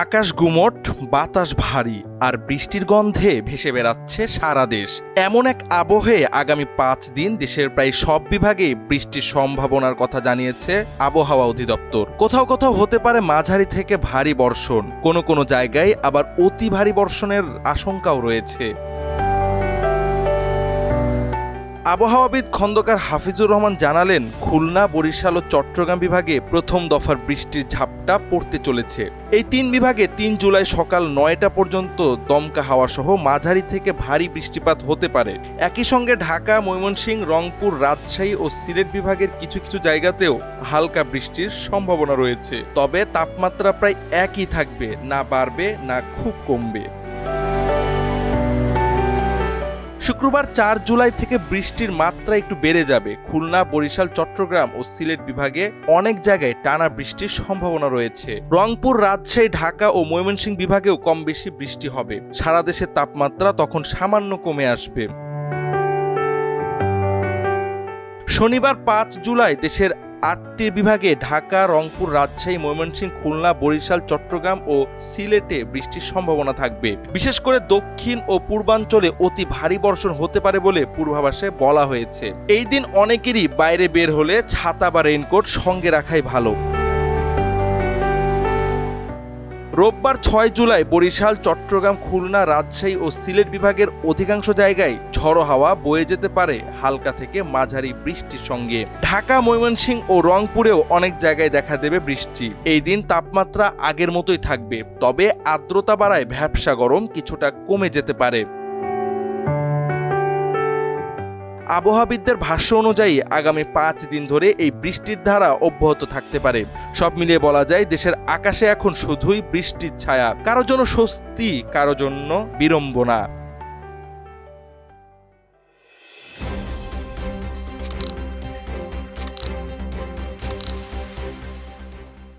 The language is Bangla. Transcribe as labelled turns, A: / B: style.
A: আকাশ গুমট, বাতাস ভারী, আর বৃষ্টির গন্ধে ভেসে বেড়াচ্ছে সারা দেশ। এমন এক আবহে আগামী 5 দিন দেশের প্রায় সব বিভাগে বৃষ্টির সম্ভাবনার কথা জানিয়েছে আবহাওয়া অধিদপ্তর। কোথাও কোথাও হতে পারে মাঝারি থেকে ভারী বর্ষণ, কোনো কোনো জায়গায় আবার অতি ভারী বর্ষণের আশঙ্কাও রয়েছে। আবহাওয়াবিদ খন্দকার হাফিজুর রহমান জানালেন, খুলনা, বরিশাল ও চট্টগ্রাম বিভাগে প্রথম দফার বৃষ্টির ঝাপটা পড়তে চলেছে। এই 3 বিভাগে 3 জুলাই সকাল 9টা পর্যন্ত দমকা হাওয়া সহ মাঝারি থেকে ভারী বৃষ্টিপাত হতে পারে। একই সঙ্গে ঢাকা, ময়মনসিংহ, রংপুর, রাজশাহী ও সিলেট বিভাগের কিছু কিছু জায়গাতেও হালকা বৃষ্টির সম্ভাবনা রয়েছে। তবে তাপমাত্রা প্রায় একই থাকবে, না বাড়বে না খুব কমবে। শুক্রবার 4 জুলাই থেকে বৃষ্টির মাত্রা একটু বেড়ে যাবে। খুলনা, বরিশাল, চট্টগ্রাম ও সিলেট বিভাগে অনেক জায়গায় টানা বৃষ্টির সম্ভাবনা রয়েছে। রংপুর, রাজশাহী, ঢাকা ও ময়মনসিংহ বিভাগেও কম বেশি বৃষ্টি হবে। সারা দেশের তাপমাত্রা তখন সামান্য কমে আসবে। শনিবার 5 জুলাই দেশের 8টি বিভাগে ঢাকা, রংপুর, রাজশাহী, ময়মনসিংহ, খুলনা, বরিশাল, চট্টগ্রাম ও সিলেটে বৃষ্টির সম্ভাবনা থাকবে। বিশেষ করে দক্ষিণ ও পূর্বাঞ্চলে অতি ভারী বর্ষণ হতে পারে বলে পূর্বাভাসে বলা হয়েছে। এই দিন অনেকেরই বাইরে বের হলে ছাতা বা রেইনকোট সঙ্গে রাখাই ভালো। রোববার 6 জুলাই বরিশাল, চট্টগ্রাম, খুলনা, রাজশাহী ও সিলেট বিভাগের অধিকাংশ জায়গায় ঝড়ো হাওয়া বয়ে যেতে পারে হালকা থেকে মাঝারি বৃষ্টির সঙ্গে। ঢাকা, ময়মনসিংহ ও রংপুরেও অনেক জায়গায় দেখা দেবে বৃষ্টি। এই দিন তাপমাত্রা আগের মতোই থাকবে, তবে আর্দ্রতা বাড়ায় ভ্যাপসা গরম কিছুটা কমে যেতে পারে। আবহাওয়াবিদদের ভাষ্য অনুযায়ী আগামী 5 দিন ধরে এই বৃষ্টির ধারা অব্যাহত থাকতে পারে। সব মিলিয়ে বলা যায়, দেশের আকাশে এখন শুধুই বৃষ্টির ছায়া। কারো জন্য স্বস্তি, কারো জন্য বিড়ম্বনা।